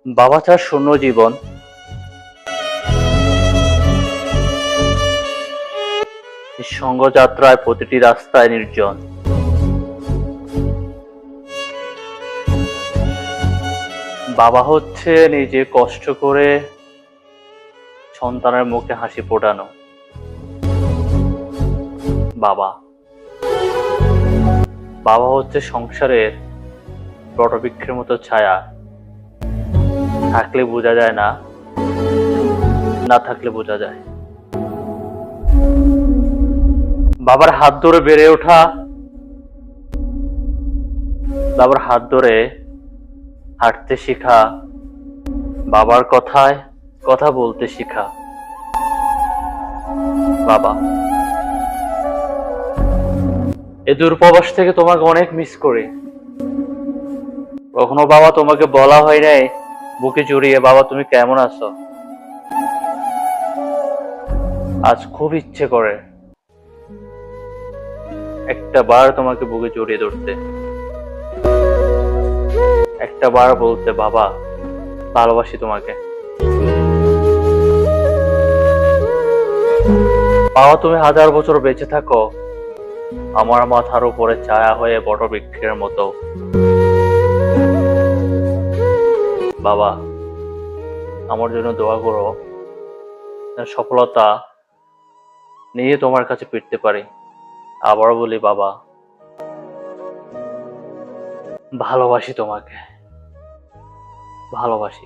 বাবা ছাড়া শূন্য জীবন। নিঃসঙ্গ যাত্রায় প্রতিটি রাস্তায় নির্জন। বাবা হচ্ছে নিজে কষ্ট করে সন্তানের মুখে হাসি ফোটানো বাবা। বাবা হচ্ছে সংসারের বটবৃক্ষের মতো ছায়া, থাকলে বোঝা যায় না, না থাকলে বোঝা যায়। বাবার হাত ধরে বেড়ে ওঠা, বাবার হাত ধরে হাঁটতে শিখা, বাবার কথায় কথা বলতে শিখা বাবা। এই দূরপ্রবাস থেকে তোমাকে অনেক মিস করি। কখনো বাবা তোমাকে বলা হয় নাই বুকে জড়িয়ে, বাবা তুমি কেমন আছো? আজ খুব ইচ্ছে করে একটা বার তোমাকে বুকে জড়িয়ে ধরতে, একটা বার বলতে বাবা ভালোবাসি তোমাকে। বাবা তুমি 1000 বছর বেঁচে থাকো, আমার মাথার উপরে ছায়া হয়ে বটবৃক্ষের মতো। বাবা আমার জন্য দোয়া করো, যেন সফলতা নিয়ে তোমার কাছে ফিরতে পারি। আবারও বলি বাবা ভালোবাসি তোমাকে, ভালোবাসি।